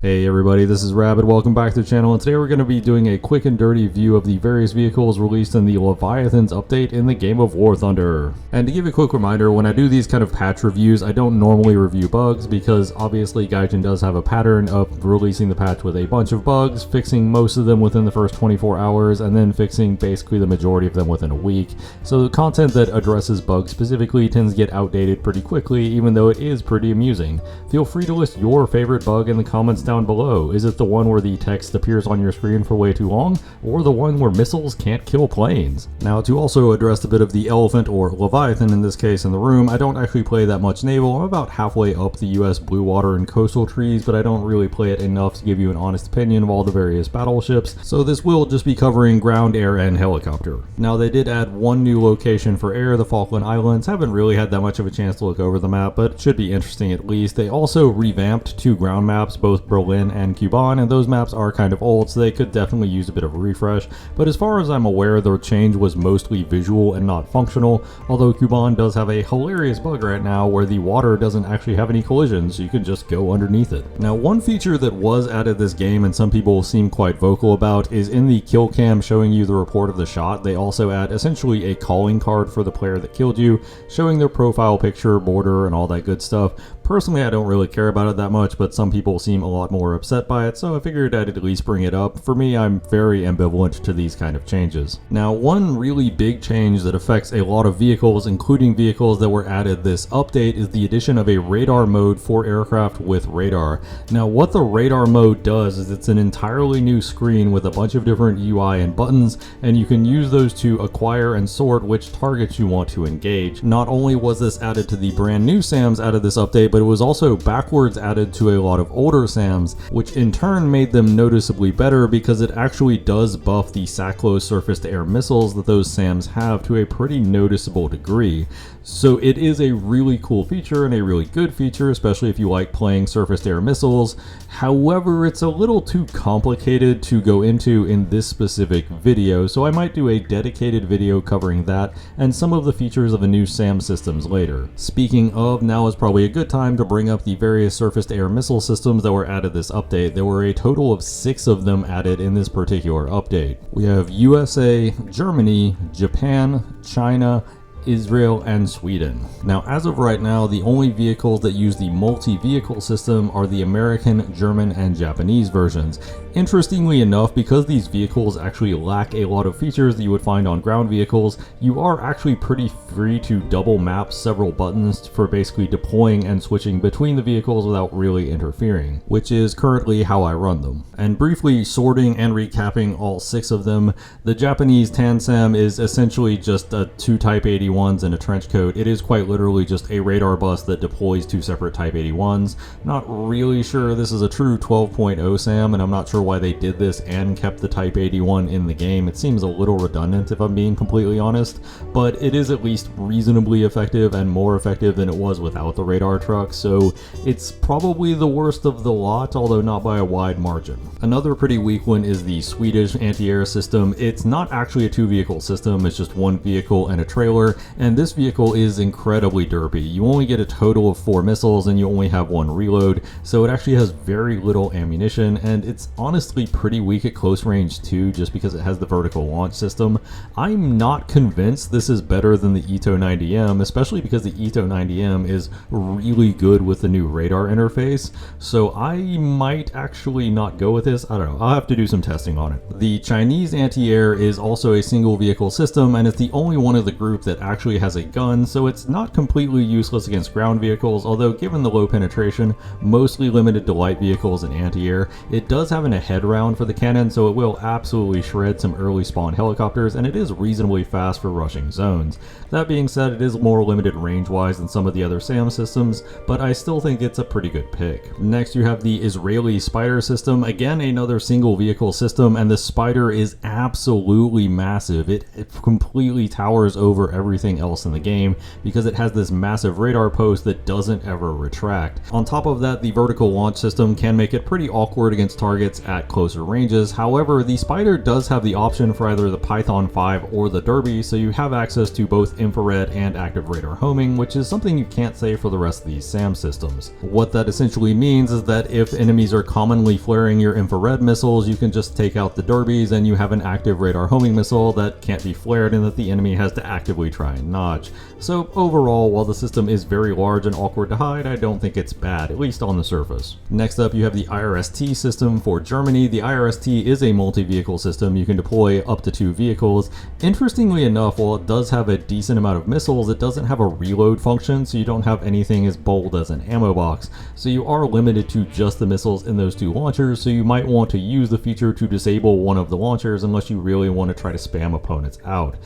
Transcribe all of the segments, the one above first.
Hey everybody, this is Rabbit. Welcome back to the channel, and today we're going to be doing a quick and dirty view of the various vehicles released in the Leviathans update in the game of War Thunder. And to give you a quick reminder, when I do these kind of patch reviews, I don't normally review bugs because obviously Gaijin does have a pattern of releasing the patch with a bunch of bugs, fixing most of them within the first 24 hours, and then fixing basically the majority of them within a week. So the content that addresses bugs specifically tends to get outdated pretty quickly, even though it is pretty amusing. Feel free to list your favorite bug in the comments down below. Is it the one where the text appears on your screen for way too long, or the one where missiles can't kill planes? Now, to also address a bit of the elephant, or Leviathan in this case, in the room, I don't actually play that much naval. I'm about halfway up the US blue water and coastal trees, but I don't really play it enough to give you an honest opinion of all the various battleships, so this will just be covering ground, air, and helicopter. Now, they did add one new location for air, the Falkland Islands. Haven't really had that much of a chance to look over the map, but it should be interesting at least. They also revamped two ground maps, both Berlin and Kuban, and those maps are kind of old, so they could definitely use a bit of a refresh. But as far as I'm aware, the change was mostly visual and not functional, although Kuban does have a hilarious bug right now where the water doesn't actually have any collisions, so you can just go underneath it. Now, one feature that was added this game and some people seem quite vocal about is in the kill cam showing you the report of the shot, they also add essentially a calling card for the player that killed you, showing their profile picture, border, and all that good stuff. Personally, I don't really care about it that much, but some people seem a lot more upset by it, so I figured I'd at least bring it up. For me, I'm very ambivalent to these kind of changes. Now, one really big change that affects a lot of vehicles, including vehicles that were added this update, is the addition of a radar mode for aircraft with radar. Now, what the radar mode does is it's an entirely new screen with a bunch of different UI and buttons, and you can use those to acquire and sort which targets you want to engage. Not only was this added to the brand new SAMs out of this update, but it was also backwards added to a lot of older SAMs, which in turn made them noticeably better because it actually does buff the SACLO surface-to-air missiles that those SAMs have to a pretty noticeable degree. So it is a really cool feature and a really good feature, especially if you like playing surface-to-air missiles. However, it's a little too complicated to go into in this specific video, so I might do a dedicated video covering that and some of the features of the new SAM systems later. Speaking of, now is probably a good time to bring up the various surface-to-air missile systems that were added this update. There were a total of 6 of them added in this particular update. We have USA, Germany, Japan, China, Israel, and Sweden. Now, as of right now, the only vehicles that use the multi-vehicle system are the American, German, and Japanese versions. Interestingly enough, because these vehicles actually lack a lot of features that you would find on ground vehicles, you are actually pretty free to double map several buttons for basically deploying and switching between the vehicles without really interfering, which is currently how I run them. And briefly sorting and recapping all 6 of them, the Japanese NonSAM is essentially just 2 Type 81s and a trench coat. It is quite literally just a radar bus that deploys 2 separate Type 81s. Not really sure this is a true 12.0 SAM, and I'm not sure why they did this and kept the Type 81 in the game. It seems a little redundant if I'm being completely honest, but it is at least reasonably effective and more effective than it was without the radar truck, so it's probably the worst of the lot, although not by a wide margin. Another pretty weak one is the Swedish anti-air system. It's not actually a 2-vehicle system, it's just 1 vehicle and a trailer, and this vehicle is incredibly derpy. You only get a total of 4 missiles and you only have 1 reload, so it actually has very little ammunition, and it's honestly pretty weak at close range too, just because it has the vertical launch system. I'm not convinced this is better than the Ito 90M, especially because the Ito 90M is really good with the new radar interface, so I might actually not go with this. I don't know, I'll have to do some testing on it. The Chinese anti-air is also a single vehicle system, and it's the only one of the group that actually has a gun, so it's not completely useless against ground vehicles, although given the low penetration, mostly limited to light vehicles and anti-air, it does have a head round for the cannon, so it will absolutely shred some early spawn helicopters, and it is reasonably fast for rushing zones. That being said, it is more limited range-wise than some of the other SAM systems, but I still think it's a pretty good pick. Next, you have the Israeli Spider system, again another single vehicle system, and the Spider is absolutely massive. It completely towers over every everything else in the game because it has this massive radar post that doesn't ever retract. On top of that, the vertical launch system can make it pretty awkward against targets at closer ranges. However, the Spider does have the option for either the Python 5 or the Derby, so you have access to both infrared and active radar homing, which is something you can't say for the rest of these SAM systems. What that essentially means is that if enemies are commonly flaring your infrared missiles, you can just take out the Derbys and you have an active radar homing missile that can't be flared and that the enemy has to actively try and dodge. So overall, while the system is very large and awkward to hide, I don't think it's bad, at least on the surface. Next up, you have the IRST system for Germany. The IRST is a multi-vehicle system. You can deploy up to 2 vehicles. Interestingly enough, while it does have a decent amount of missiles, it doesn't have a reload function, so you don't have anything as bold as an ammo box. So you are limited to just the missiles in those 2 launchers, so you might want to use the feature to disable one of the launchers unless you really want to try to spam opponents out.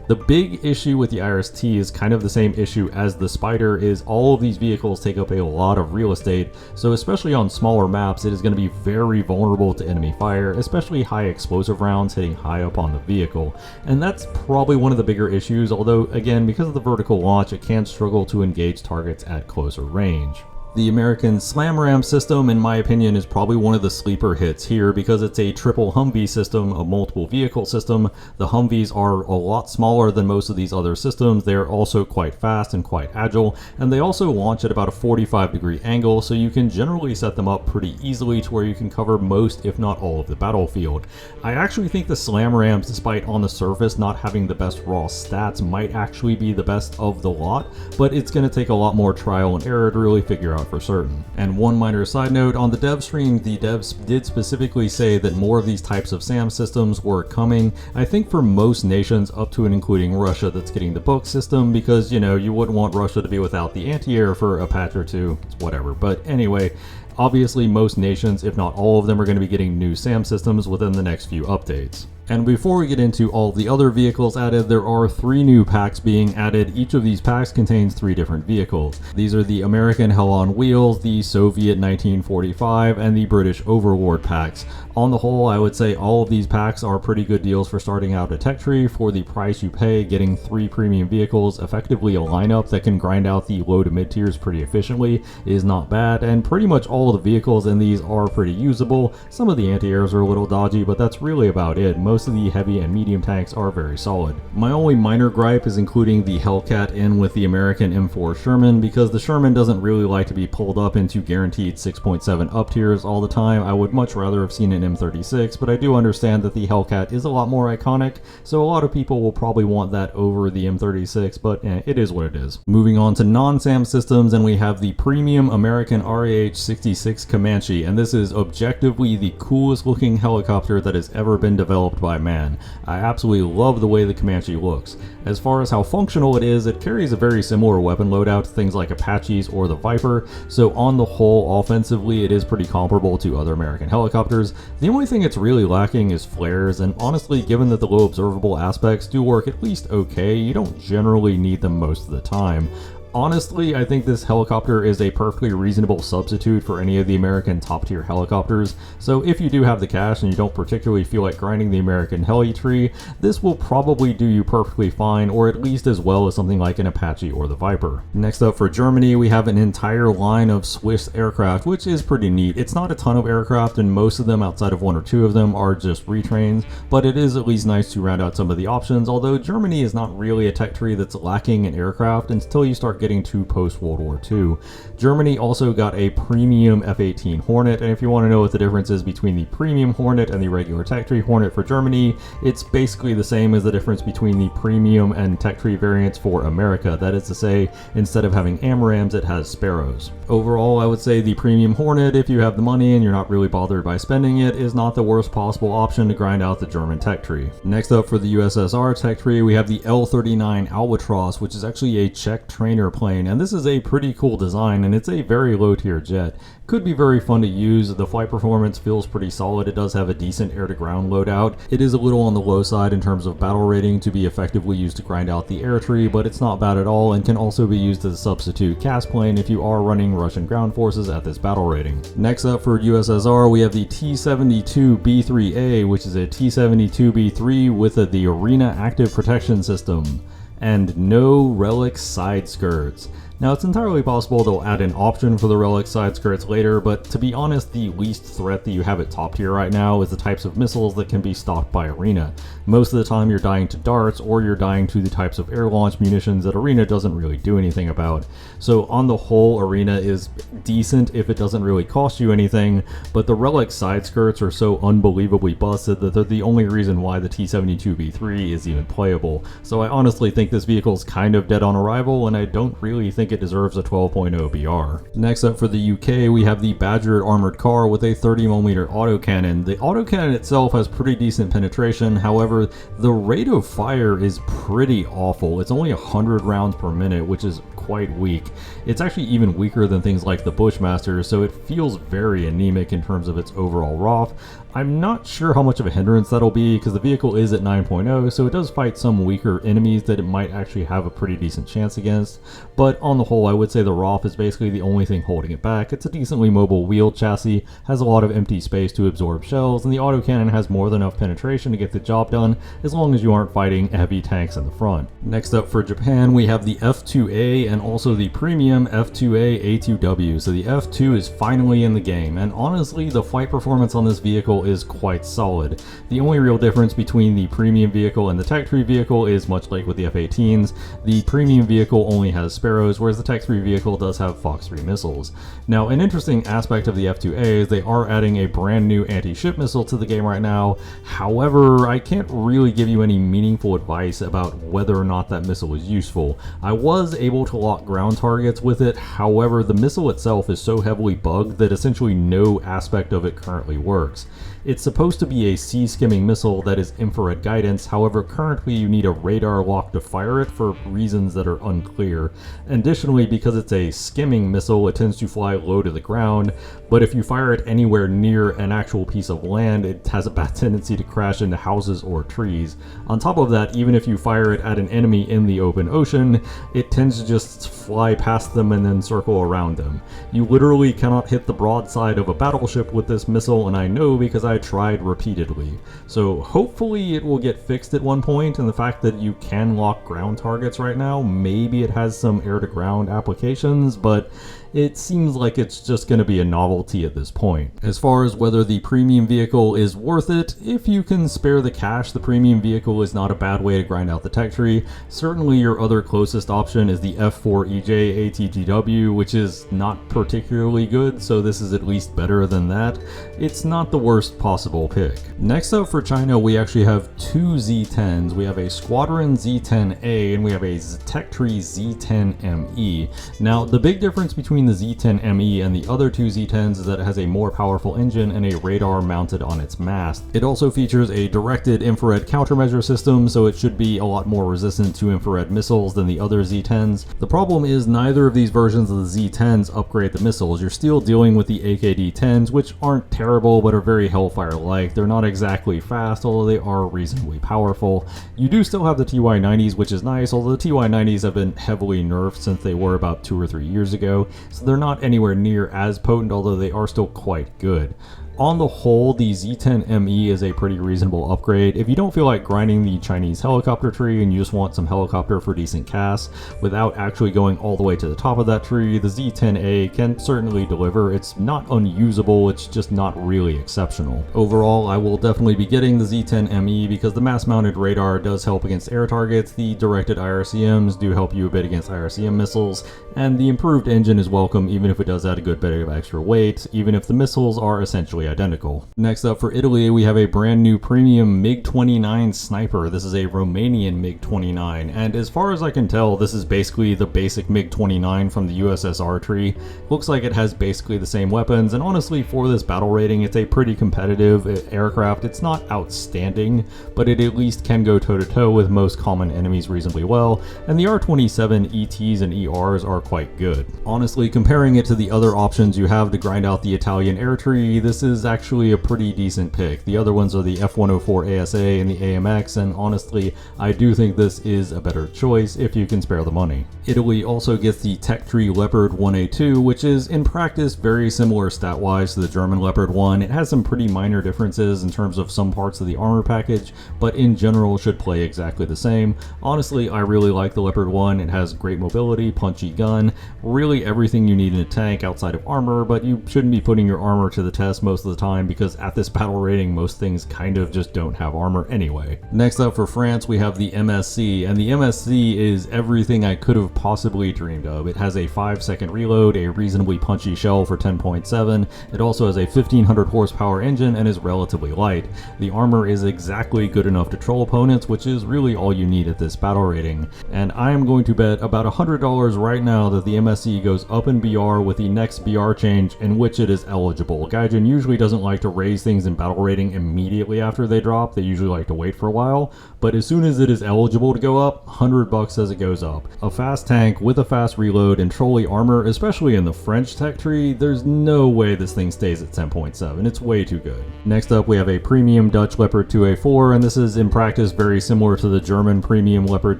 The big issue with the IRST is kind of the same issue as the Spider, is all of these vehicles take up a lot of real estate, so especially on smaller maps it is going to be very vulnerable to enemy fire, especially high explosive rounds hitting high up on the vehicle. And that's probably one of the bigger issues, although again, because of the vertical launch, it can struggle to engage targets at closer range. The American Slam Ram system, in my opinion, is probably one of the sleeper hits here because it's a triple Humvee system, a multiple vehicle system. The Humvees are a lot smaller than most of these other systems. They're also quite fast and quite agile, and they also launch at about a 45-degree angle, so you can generally set them up pretty easily to where you can cover most, if not all, of the battlefield. I actually think the Slam Rams, despite on the surface not having the best raw stats, might actually be the best of the lot, but it's going to take a lot more trial and error to really figure out for certain. And one minor side note, on the dev stream, the devs did specifically say that more of these types of SAM systems were coming, I think for most nations up to and including Russia that's getting the book system, because you know, you wouldn't want Russia to be without the anti-air for a patch or two, it's whatever. But anyway, obviously most nations, if not all of them, are going to be getting new SAM systems within the next few updates. And before we get into all of the other vehicles added, there are 3 new packs being added. Each of these packs contains 3 different vehicles. These are the American Hell on Wheels, the Soviet 1945, and the British Overlord packs. On the whole, I would say all of these packs are pretty good deals for starting out a tech tree. For the price you pay, getting 3 premium vehicles, effectively a lineup that can grind out the low to mid tiers pretty efficiently, is not bad, and pretty much all of the vehicles in these are pretty usable. Some of the anti-airs are a little dodgy, but that's really about it. Most of the heavy and medium tanks are very solid. My only minor gripe is including the Hellcat in with the American M4 Sherman, because the Sherman doesn't really like to be pulled up into guaranteed 6.7 up tiers all the time. I would much rather have seen an M36, but I do understand that the Hellcat is a lot more iconic, so a lot of people will probably want that over the M36, but it is what it is. Moving on to non-SAM systems, and we have the premium American RAH-66 Comanche, and this is objectively the coolest looking helicopter that has ever been developed by man. I absolutely love the way the Comanche looks. As far as how functional it is, it carries a very similar weapon loadout to things like Apaches or the Viper, so on the whole, offensively, it is pretty comparable to other American helicopters. The only thing it's really lacking is flares, and honestly, given that the low observable aspects do work at least okay, you don't generally need them most of the time. Honestly, I think this helicopter is a perfectly reasonable substitute for any of the American top-tier helicopters, so if you do have the cash and you don't particularly feel like grinding the American heli tree, this will probably do you perfectly fine, or at least as well as something like an Apache or the Viper. Next up for Germany, we have an entire line of Swiss aircraft, which is pretty neat. It's not a ton of aircraft, and most of them, outside of 1 or 2 of them, are just retrains, but it is at least nice to round out some of the options, although Germany is not really a tech tree that's lacking in aircraft until you start getting to post-World War II. Germany also got a premium F-18 Hornet, and if you want to know what the difference is between the premium Hornet and the regular tech tree Hornet for Germany, it's basically the same as the difference between the premium and tech tree variants for America. That is to say, instead of having AMRAAMs, it has Sparrows. Overall, I would say the premium Hornet, if you have the money and you're not really bothered by spending it, is not the worst possible option to grind out the German tech tree. Next up for the USSR tech tree, we have the L-39 Albatross, which is actually a Czech trainer plane, and this is a pretty cool design, and it's a very low tier jet. Could be very fun to use. The flight performance feels pretty solid. It does have a decent air-to-ground loadout. It is a little on the low side in terms of battle rating to be effectively used to grind out the air tree, but it's not bad at all and can also be used as a substitute cast plane if you are running Russian ground forces at this battle rating. Next up for USSR, we have the T-72B3A, which is a T-72B3 with the Arena Active Protection System. and no relic side skirts. Now, it's entirely possible they'll add an option for the relic side skirts later, but to be honest, the least threat that you have at top tier right now is the types of missiles that can be stocked by Arena. Most of the time you're dying to darts, or you're dying to the types of air launch munitions that Arena doesn't really do anything about. So on the whole, Arena is decent if it doesn't really cost you anything, but the relic side skirts are so unbelievably busted that they're the only reason why the T-72B3 is even playable. So I honestly think this vehicle is kind of dead on arrival, and I don't really think it deserves a 12.0 BR. Next up for the UK, we have the Badger armored car with a 30mm autocannon. The autocannon itself has pretty decent penetration, however, the rate of fire is pretty awful. It's only 100 rounds per minute, which is quite weak. It's actually even weaker than things like the Bushmaster, so it feels very anemic in terms of its overall ROF. I'm not sure how much of a hindrance that'll be because the vehicle is at 9.0, so it does fight some weaker enemies that it might actually have a pretty decent chance against, but on the whole I would say the ROF is basically the only thing holding it back. It's a decently mobile wheeled chassis, has a lot of empty space to absorb shells, and the autocannon has more than enough penetration to get the job done as long as you aren't fighting heavy tanks in the front. Next up for Japan, we have the F2A and also the premium F2A A2W. So the F2 is finally in the game, and honestly the flight performance on this vehicle is quite solid. The only real difference between the premium vehicle and the Tech Tree vehicle is, much like with the F-18s, the premium vehicle only has Sparrows, whereas the Tech 3 vehicle does have Fox 3 missiles. Now, an interesting aspect of the F2A is they are adding a brand new anti-ship missile to the game right now. However, I can't really give you any meaningful advice about whether or not that missile is useful. I was able to lock ground targets with it, however, the missile itself is so heavily bugged that essentially no aspect of it currently works. It's supposed to be a sea skimming missile that is infrared guidance, however currently you need a radar lock to fire it for reasons that are unclear. Additionally, because it's a skimming missile, it tends to fly low to the ground, but if you fire it anywhere near an actual piece of land, it has a bad tendency to crash into houses or trees. On top of that, even if you fire it at an enemy in the open ocean, it tends to just fly past them and then circle around them. You literally cannot hit the broadside of a battleship with this missile, and I know because I tried repeatedly. So hopefully it will get fixed at one point, and the fact that you can lock ground targets right now, maybe it has some air-to-ground applications, but it seems like it's just going to be a novelty at this point. As far as whether the premium vehicle is worth it, if you can spare the cash, the premium vehicle is not a bad way to grind out the Tech Tree. Certainly your other closest option is the F4EJ ATGW, which is not particularly good, so this is at least better than that. It's not the worst possible pick. Next up for China, we actually have two Z10s. We have a Squadron Z10A and we have a Tech Tree Z10ME. Now, the big difference between the Z10ME and the other two Z10s is that it has a more powerful engine and a radar mounted on its mast. It also features a directed infrared countermeasure system, so it should be a lot more resistant to infrared missiles than the other Z10s. The problem is neither of these versions of the Z10s upgrade the missiles. You're still dealing with the AKD-10s, which aren't terrible but are very Hellfire-like. They're not exactly fast, although they are reasonably powerful. You do still have the TY-90s, which is nice, although the TY-90s have been heavily nerfed since they were about 2 or 3 years ago, so they're not anywhere near as potent, although they are still quite good. On the whole, the Z10ME is a pretty reasonable upgrade. If you don't feel like grinding the Chinese helicopter tree and you just want some helicopter for decent CAS without actually going all the way to the top of that tree, the Z10A can certainly deliver. It's not unusable, it's just not really exceptional. Overall, I will definitely be getting the Z10ME because the mass-mounted radar does help against air targets, the directed IRCMs do help you a bit against IRCM missiles, and the improved engine is welcome even if it does add a good bit of extra weight, even if the missiles are essentially identical. Next up for Italy, we have a brand new premium MiG29 Sniper. This is a Romanian MiG29, and as far as I can tell, this is basically the basic MiG29 from the USSR tree. Looks like it has basically the same weapons, and honestly, for this battle rating, it's a pretty competitive aircraft. It's not outstanding, but it at least can go toe-to-toe with most common enemies reasonably well, and the R-27 ETs and ERs are quite good. Honestly, comparing it to the other options you have to grind out the Italian air tree, this is is actually a pretty decent pick. The other ones are the F104 ASA and the AMX, and honestly, I do think this is a better choice if you can spare the money. Italy also gets the Tech Tree Leopard 1A2, which is in practice very similar stat-wise to the German Leopard 1. It has some pretty minor differences in terms of some parts of the armor package, but in general should play exactly the same. Honestly, I really like the Leopard 1. It has great mobility, punchy gun, really everything you need in a tank outside of armor, but you shouldn't be putting your armor to the test most of the time because at this battle rating, most things kind of just don't have armor anyway. Next up for France, we have the MSC, and the MSC is everything I could have possibly dreamed of. It has a 5-second reload, a reasonably punchy shell for 10.7. It also has a 1500 horsepower engine and is relatively light. The armor is exactly good enough to troll opponents, which is really all you need at this battle rating. And I am going to bet about $100 right now that the MSC goes up in BR with the next BR change in which it is eligible. Gaijin usually doesn't like to raise things in battle rating immediately after they drop. They usually like to wait for a while, but as soon as it is eligible to go up, $100 says it goes up. A fast tank with a fast reload and trolley armor, especially in the French tech tree, there's no way this thing stays at 10.7. It's way too good. Next up, we have a premium Dutch Leopard 2A4, and this is in practice very similar to the German premium Leopard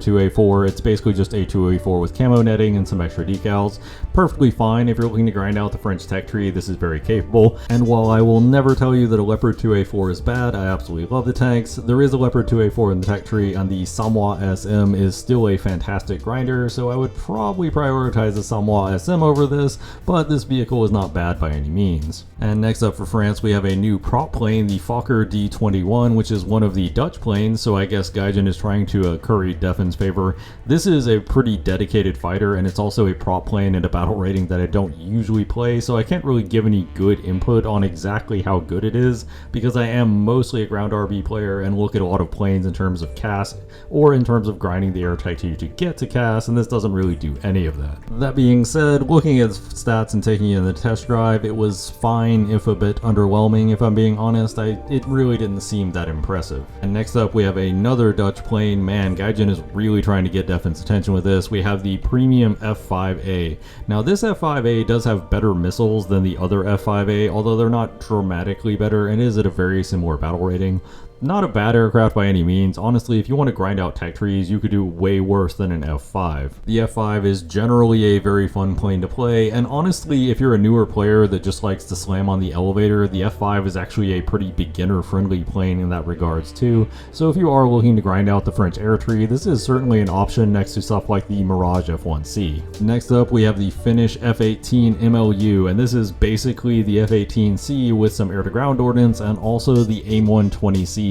2A4. It's basically just a 2A4 with camo netting and some extra decals. Perfectly fine if you're looking to grind out the French tech tree. This is very capable, and while I will never tell you that a Leopard 2A4 is bad, I absolutely love the tanks. There is a Leopard 2A4 in the tech tree, and the Samoa SM is still a fantastic grinder, so I would probably prioritize the Samoa SM over this, but this vehicle is not bad by any means. And next up for France, we have a new prop plane, the Fokker D21, which is one of the Dutch planes, so I guess Gaijin is trying to curry Deffin's favor. This is a pretty dedicated fighter, and it's also a prop plane at a battle rating that I don't usually play, so I can't really give any good input on exactly how good it is, because I am mostly a ground RB player and look at a lot of planes in terms of CAS, or in terms of grinding the air tech to get to CAS, and this doesn't really do any of that. That being said, looking at stats and taking it in the test drive, it was fine, if a bit underwhelming if I'm being honest. It really didn't seem that impressive. And next up we have another Dutch plane. Man, Gaijin is really trying to get Deffin's attention with this. We have the premium F5A. Now this F5A does have better missiles than the other F5A, although they're not dramatically better, and is at a very similar battle rating. Not a bad aircraft by any means. Honestly, if you want to grind out tech trees, you could do way worse than an F5. The F5 is generally a very fun plane to play, and honestly, if you're a newer player that just likes to slam on the elevator, the F5 is actually a pretty beginner-friendly plane in that regards too. So if you are looking to grind out the French air tree, this is certainly an option next to stuff like the Mirage F1C. Next up, we have the Finnish F-18 MLU, and this is basically the F-18C with some air-to-ground ordnance and also the AIM-120C.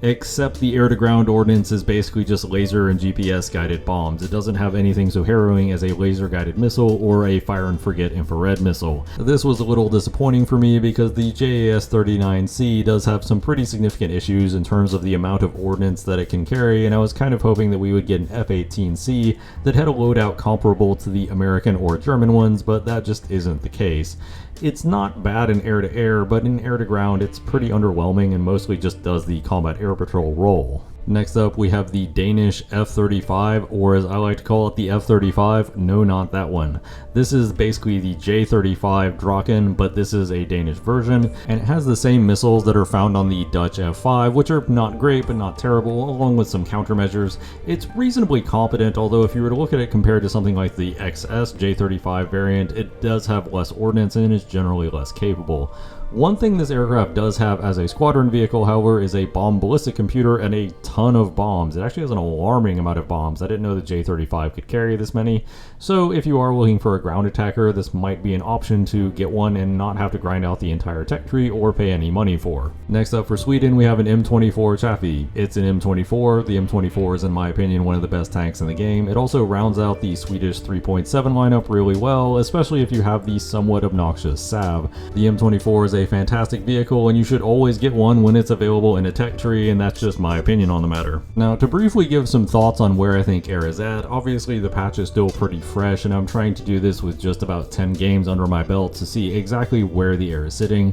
Except the air-to-ground ordnance is basically just laser and GPS guided bombs. It doesn't have anything so harrowing as a laser guided missile or a fire and forget infrared missile. This was a little disappointing for me because the JAS-39C does have some pretty significant issues in terms of the amount of ordnance that it can carry, and I was kind of hoping that we would get an F-18C that had a loadout comparable to the American or German ones, but that just isn't the case. It's not bad in air-to-air, but in air-to-ground it's pretty underwhelming and mostly just does the combat air patrol role. Next up, we have the Danish F-35, or as I like to call it, the F-35. No, not that one. This is basically the J-35 Draken, but this is a Danish version, and it has the same missiles that are found on the Dutch F-5, which are not great, but not terrible, along with some countermeasures. It's reasonably competent, although if you were to look at it compared to something like the XS J-35 variant, it does have less ordnance and is generally less capable. One thing this aircraft does have as a squadron vehicle, however, is a bomb ballistic computer and a ton of bombs. It actually has an alarming amount of bombs. I didn't know the J-35 could carry this many. So if you are looking for a ground attacker, this might be an option to get one and not have to grind out the entire tech tree or pay any money for. Next up for Sweden, we have an M24 Chaffee. It's an M24. The M24 is, in my opinion, one of the best tanks in the game. It also rounds out the Swedish 3.7 lineup really well, especially if you have the somewhat obnoxious Sav. The M24 is a fantastic vehicle, and you should always get one when it's available in a tech tree, and that's just my opinion on the matter. Now, to briefly give some thoughts on where I think air is at, obviously the patch is still pretty fresh, and I'm trying to do this with just about 10 games under my belt to see exactly where the air is sitting.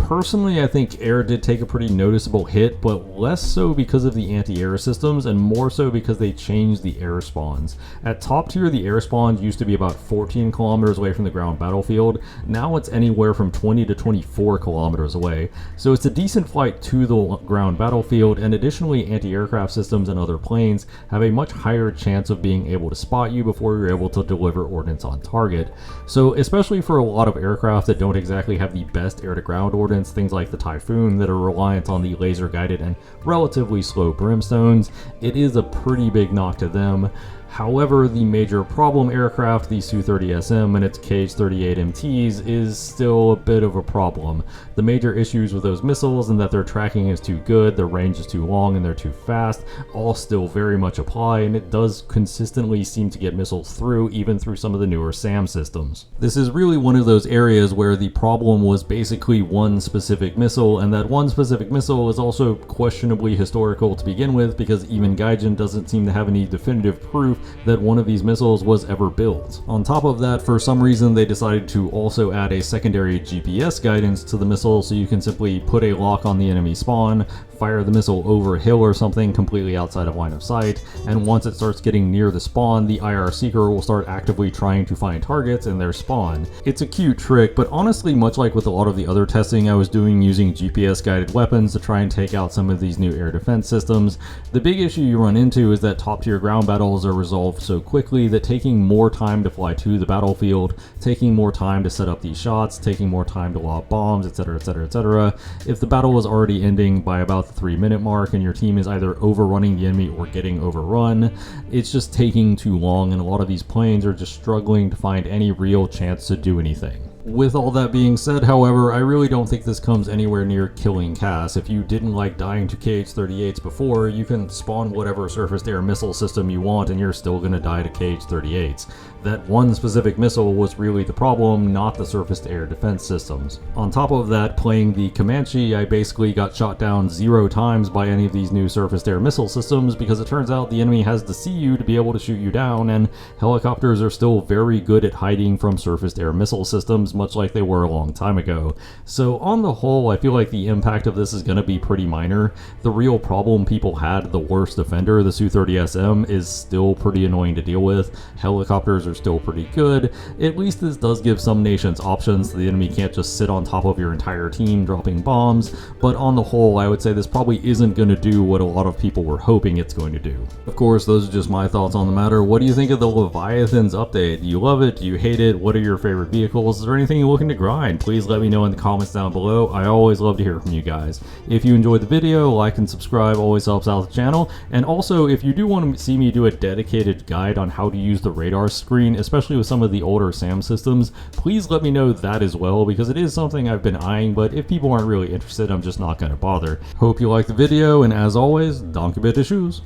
Personally, I think air did take a pretty noticeable hit, but less so because of the anti-air systems and more so because they changed the air spawns. At top tier, the air spawns used to be about 14 kilometers away from the ground battlefield. Now it's anywhere from 20 to 24 kilometers away. So it's a decent flight to the ground battlefield, and additionally, anti-aircraft systems and other planes have a much higher chance of being able to spot you before you're able to deliver ordnance on target. So especially for a lot of aircraft that don't exactly have the best air-to-ground ordnance, things like the Typhoon that are reliant on the laser guided and relatively slow brimstones, it is a pretty big knock to them. However, the major problem aircraft, the Su-30SM and its KH-38MTs, is still a bit of a problem. The major issues with those missiles and that their tracking is too good, their range is too long, and they're too fast, all still very much apply, and it does consistently seem to get missiles through, even through some of the newer SAM systems. This is really one of those areas where the problem was basically one specific missile, and that one specific missile is also questionably historical to begin with, because even Gaijin doesn't seem to have any definitive proof that one of these missiles was ever built. On top of that, for some reason they decided to also add a secondary GPS guidance to the missile, so you can simply put a lock on the enemy spawn, fire the missile over a hill or something completely outside of line of sight, and once it starts getting near the spawn, the IR seeker will start actively trying to find targets in their spawn. It's a cute trick, but honestly, much like with a lot of the other testing I was doing using GPS guided weapons to try and take out some of these new air defense systems, the big issue you run into is that top tier ground battles are resolved so quickly that taking more time to fly to the battlefield, taking more time to set up these shots, taking more time to lob bombs, etc, etc, etc. If the battle was already ending by about the 3-minute mark and your team is either overrunning the enemy or getting overrun, it's just taking too long, and a lot of these planes are just struggling to find any real chance to do anything. With all that being said, however, I really don't think this comes anywhere near killing CAS. If you didn't like dying to KH-38s before, you can spawn whatever surface-to-air missile system you want and you're still gonna die to KH-38s. That one specific missile was really the problem, not the surface-to-air defense systems. On top of that, playing the Comanche, I basically got shot down 0 times by any of these new surface-to-air missile systems because it turns out the enemy has to see you to be able to shoot you down, and helicopters are still very good at hiding from surface-to-air missile systems, much like they were a long time ago. So on the whole, I feel like the impact of this is going to be pretty minor. The real problem people had, the worst defender, the Su-30SM, is still pretty annoying to deal with. Helicopters are still pretty good. At least this does give some nations options, so the enemy can't just sit on top of your entire team dropping bombs, but on the whole, I would say this probably isn't going to do what a lot of people were hoping it's going to do. Of course, those are just my thoughts on the matter. What do you think of the Leviathans update? Do you love it? Do you hate it? What are your favorite vehicles? Is there anything you're looking to grind? Please let me know in the comments down below. I always love to hear from you guys. If you enjoyed the video, like and subscribe always helps out the channel. And also, if you do want to see me do a dedicated guide on how to use the radar screen, especially with some of the older SAM systems, please let me know that as well, because it is something I've been eyeing, but if people aren't really interested, I'm just not going to bother. Hope you liked the video, and as always, danke bitte, tschüss.